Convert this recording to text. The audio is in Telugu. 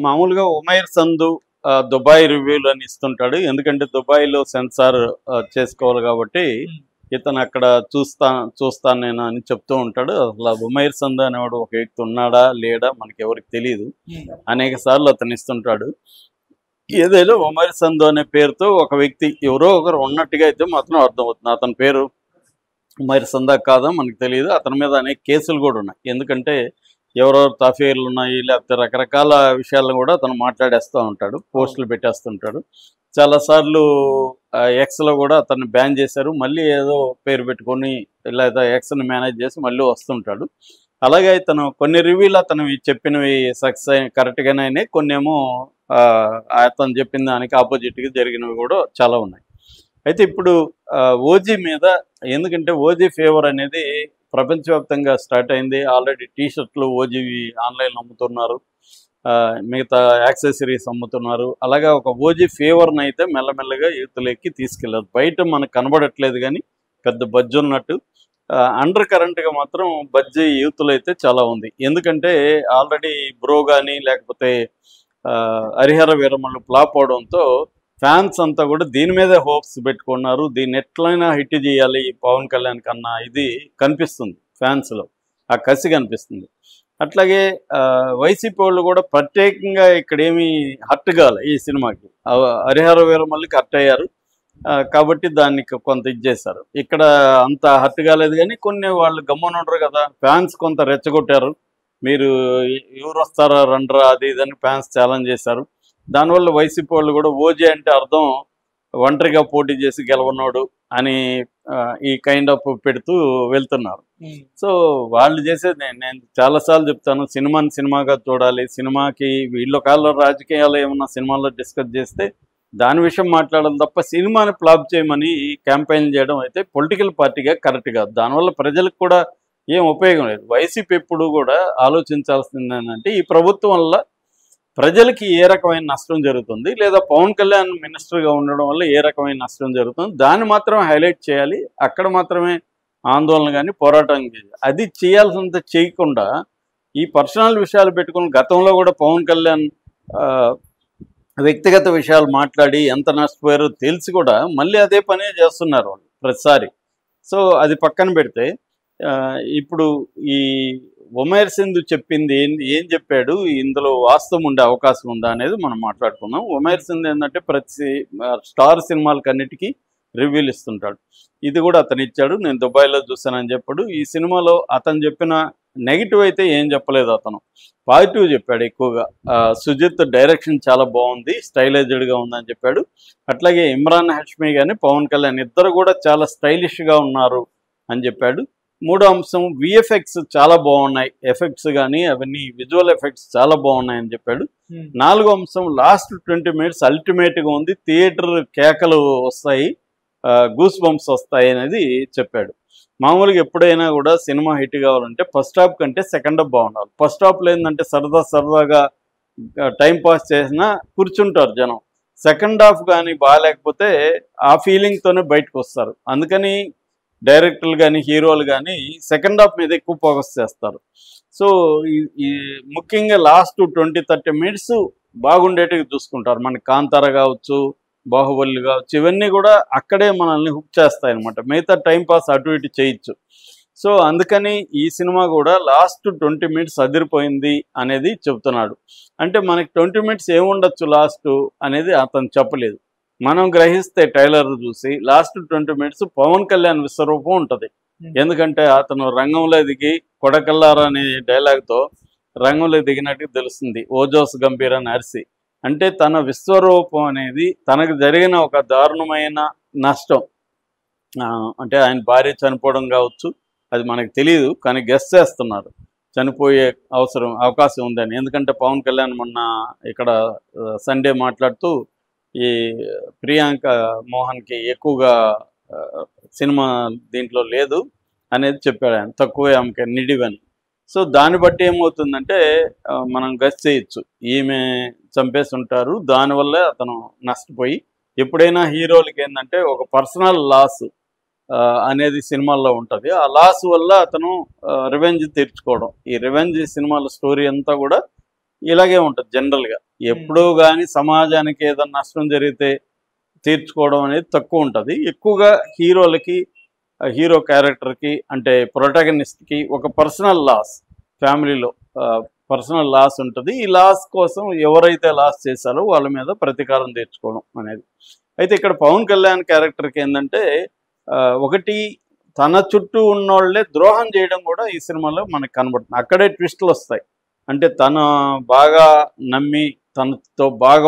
మామూలుగా ఉమైర్ సంధు దుబాయ్ రివ్యూలు అని ఇస్తుంటాడు. ఎందుకంటే దుబాయ్‌లో సెన్సార్ చేసుకోవాలి కాబట్టి ఇతను అక్కడ చూస్తాను నేను అని చెప్తూ ఉంటాడు. అసలు ఉమైర్ సంధు అనేవాడు ఒక వ్యక్తి ఉన్నాడా? లేడా? మనకెవరికి తెలీదు. అనేక సార్లు అతను ఇస్తుంటాడు. ఏదైనా ఉమైర్ సంధు అనే పేరుతో ఒక వ్యక్తి ఎవరో ఒకరు ఉన్నట్టుగా అయితే మాత్రం అర్థమవుతుంది. అతని పేరు ఉమైర్ సంధా కాదా మనకు తెలియదు. అతని మీద అనేక కేసులు కూడా ఉన్నాయి. ఎందుకంటే ఎవరెవరితో అఫైర్లు ఉన్నాయి, లేకపోతే రకరకాల విషయాలను కూడా అతను మాట్లాడేస్తూ ఉంటాడు, పోస్టులు పెట్టేస్తుంటాడు. చాలాసార్లు ఎక్స్లో కూడా అతన్ని బ్యాన్ చేశారు. మళ్ళీ ఏదో పేరు పెట్టుకొని లేదా ఎక్స్ని మేనేజ్ చేసి మళ్ళీ వస్తుంటాడు. అలాగే ఇతను కొన్ని రివ్యూలు అతను చెప్పినవి సక్సెస్ కరెక్ట్గానే అయినాయి, కొన్ని ఏమో అతను చెప్పిన దానికి ఆపోజిట్గా జరిగినవి కూడా చాలా ఉన్నాయి. అయితే ఇప్పుడు ఓజీ మీద, ఎందుకంటే ఓజీ ఫేవర్ అనేది ప్రపంచవ్యాప్తంగా స్టార్ట్ అయింది. ఆల్రెడీ టీషర్ట్లు ఓజీవి ఆన్లైన్లో అమ్ముతున్నారు, మిగతా యాక్సెసరీస్ అమ్ముతున్నారు. అలాగా ఒక ఓజీ ఫేవర్ని అయితే మెల్లమెల్లగా యూత్లోకి తీసుకెళ్ళారు. బయట మనకు కనబడట్లేదు కానీ పెద్ద బజ్జు ఉన్నట్టు, అండర్ కరెంట్గా మాత్రం బజ్జీ యూత్లో అయితే చాలా ఉంది. ఎందుకంటే ఆల్రెడీ బ్రో కానీ లేకపోతే హరిహర వీరమల్లు ఫ్లాప్ అవడంతో ఫ్యాన్స్ అంతా కూడా దీని మీదే హోప్స్ పెట్టుకున్నారు. దీన్ని ఎట్లయినా హిట్ చేయాలి ఈ పవన్ కళ్యాణ్ కన్నా ఇది కనిపిస్తుంది ఫ్యాన్స్లో, ఆ కసి కనిపిస్తుంది. అట్లాగే వైసీపీ వాళ్ళు కూడా ప్రత్యేకంగా ఇక్కడ ఏమీ హర్ట్ కాలే ఈ సినిమాకి. హరిహర వీరమల్లికి హర్ట్ అయ్యారు కాబట్టి దాన్ని కొంత ఇచ్చేశారు. ఇక్కడ అంత హర్ట్ కాలేదు కానీ కొన్ని వాళ్ళు గమ్మున ఉండరు కదా, ఫ్యాన్స్ కొంత రెచ్చగొట్టారు. మీరు ఎవరు వస్తారా రండ్రా అది ఇదని ఫ్యాన్స్ ఛాలెంజ్ చేశారు. దానివల్ల వైసీపీ వాళ్ళు కూడా ఓజీ అంటే అర్థం ఒంటరిగా పోటీ చేసి గెలవనోడు అని ఈ కైండ్ ఆఫ్ పెడుతూ వెళ్తున్నారు. సో వాళ్ళు చేసేది నేను చాలాసార్లు చెప్తాను, సినిమాని సినిమాగా చూడాలి. సినిమాకి వీళ్ళ కాలంలో రాజకీయాలు ఏమన్నా సినిమాల్లో డిస్కస్ చేస్తే దాని విషయం మాట్లాడడం తప్ప సినిమాని ఫ్లాప్ చేయమని క్యాంపెయిన్ చేయడం అయితే పొలిటికల్ పార్టీగా కరెక్ట్ కాదు. దానివల్ల ప్రజలకు కూడా ఏం ఉపయోగం లేదు. వైసీపీ ఎప్పుడు కూడా ఆలోచించాల్సింది ఏంటంటే ఈ ప్రభుత్వం వల్ల ప్రజలకి ఏ రకమైన నష్టం జరుగుతుంది, లేదా పవన్ కళ్యాణ్ మినిస్టర్గా ఉండడం వల్ల ఏ రకమైన నష్టం జరుగుతుంది, దాన్ని మాత్రమే హైలైట్ చేయాలి. అక్కడ మాత్రమే ఆందోళన కానీ పోరాటం చేయాలి. అది చేయాల్సినంత చేయకుండా ఈ పర్సనల్ విషయాలు పెట్టుకుని గతంలో కూడా పవన్ కళ్యాణ్ వ్యక్తిగత విషయాలు మాట్లాడి ఎంత నష్టపోయారో తెలిసి కూడా మళ్ళీ అదే పనే చేస్తున్నారు వాళ్ళు ప్రతిసారి. సో అది పక్కన పెడితే ఇప్పుడు ఈ ఉమైర్ సింధు చెప్పింది ఏం చెప్పాడు, ఇందులో వాస్తవం ఉండే అవకాశం ఉందా అనేది మనం మాట్లాడుకుందాం. ఉమైర్ సింధు ఏంటంటే ప్రతి స్టార్ సినిమాలకి అన్నిటికీ రివ్యూలు ఇస్తుంటాడు. ఇది కూడా అతను ఇచ్చాడు, నేను దుబాయ్లో చూశానని చెప్పాడు. ఈ సినిమాలో అతను చెప్పిన నెగిటివ్ అయితే ఏం చెప్పలేదు, అతను పాజిటివ్ చెప్పాడు ఎక్కువగా. సుజిత్ డైరెక్షన్ చాలా బాగుంది, స్టైలైజ్డ్గా ఉందని చెప్పాడు. అట్లాగే ఇమ్రాన్ హష్మీ కానీ పవన్ కళ్యాణ్ ఇద్దరు కూడా చాలా స్టైలిష్గా ఉన్నారు అని చెప్పాడు. మూడో అంశం విఎఫ్ఎక్స్ చాలా బాగున్నాయి, ఎఫెక్ట్స్ కానీ అవన్నీ విజువల్ ఎఫెక్ట్స్ చాలా బాగున్నాయని చెప్పాడు. నాలుగో అంశం లాస్ట్ 20 minutes అల్టిమేట్గా ఉంది, థియేటర్ కేకలు వస్తాయి, గూస్ బంప్స్ వస్తాయి అనేది చెప్పాడు. మామూలుగా ఎప్పుడైనా కూడా సినిమా హిట్ కావాలంటే ఫస్ట్ హాఫ్ కంటే సెకండ్ హాఫ్ బాగుండాలి. ఫస్ట్ హాఫ్లో ఏంటంటే సరదాగా టైం పాస్ చేసినా కూర్చుంటారు జనం. సెకండ్ హాఫ్ కానీ బాగాలేకపోతే ఆ ఫీలింగ్తోనే బయటకు వస్తారు. అందుకని డైరెక్టర్లు కానీ హీరోలు కానీ సెకండ్ హాఫ్ మీద ఎక్కువ ఫోకస్ చేస్తారు. సో ఈ ముఖ్యంగా లాస్ట్ 20-30 minutes బాగుండేటివి చూసుకుంటారు. మనకి కాంతార కావచ్చు, బాహుబలి కావచ్చు, ఇవన్నీ కూడా అక్కడే మనల్ని హుక్ చేస్తాయి అనమాట. మిగతా టైంపాస్ అటు ఇటు చేయొచ్చు. సో అందుకని ఈ సినిమా కూడా లాస్ట్ 20 minutes అదిరిపోయింది అనేది చెప్తున్నాడు. అంటే మనకి 20 minutes ఏముండొచ్చు లాస్ట్ అనేది అతను చెప్పలేదు. మనం గ్రహిస్తే ట్రైలర్ చూసి లాస్ట్ 20 minutes పవన్ కళ్యాణ్ విశ్వరూపం ఉంటుంది. ఎందుకంటే అతను రంగంలో దిగి కొడకల్లారా అనే డైలాగ్తో రంగంలో దిగినట్టు తెలుస్తుంది, ఓజోస్ గంభీర్ అని అరిసి. అంటే తన విశ్వరూపం అనేది తనకు జరిగిన ఒక దారుణమైన నష్టం, అంటే ఆయన భార్య చనిపోవడం కావచ్చు, అది మనకు తెలియదు కానీ గెస్ చేస్తున్నారు చనిపోయే అవకాశం ఉందని. ఎందుకంటే పవన్ కళ్యాణ్ మొన్న ఇక్కడ సండే మాట్లాడుతూ ఈ ప్రియాంక మోహన్కి ఎక్కువగా సినిమా దీంట్లో లేదు అనేది చెప్పాడు ఆయన, తక్కువే ఆమెకి నిడివని. సో దాన్ని బట్టి ఏమవుతుందంటే మనం గెస్ చేయొచ్చు ఈమె చంపేసి ఉంటారు, దానివల్ల అతను నష్టపోయి. ఎప్పుడైనా హీరోలకి ఏంటంటే ఒక పర్సనల్ లాస్ అనేది సినిమాల్లో ఉంటుంది. ఆ లాస్ వల్ల అతను రివెంజ్ తీర్చుకోవడం, ఈ రివెంజ్ సినిమాల స్టోరీ అంతా కూడా ఇలాగే ఉంటుంది జనరల్గా. ఎప్పుడూ కానీ సమాజానికి ఏదైనా నష్టం జరిగితే తీర్చుకోవడం అనేది తక్కువ ఉంటుంది. ఎక్కువగా హీరోలకి, హీరో క్యారెక్టర్కి అంటే ప్రొటాగనిస్ట్కి ఒక పర్సనల్ లాస్, ఫ్యామిలీలో పర్సనల్ లాస్ ఉంటుంది. ఈ లాస్ కోసం ఎవరైతే లాస్ చేశారో వాళ్ళ మీద ప్రతీకారం తీర్చుకోవడం అనేది. అయితే ఇక్కడ పవన్ కళ్యాణ్ క్యారెక్టర్కి ఏంటంటే ఒకటి తన చుట్టూ ఉన్నోళ్లే ద్రోహం చేయడం కూడా ఈ సినిమాలో మనకు కనబడుతుంది. అక్కడే ట్విస్టులు వస్తాయి. అంటే తను బాగా నమ్మి తనతో బాగా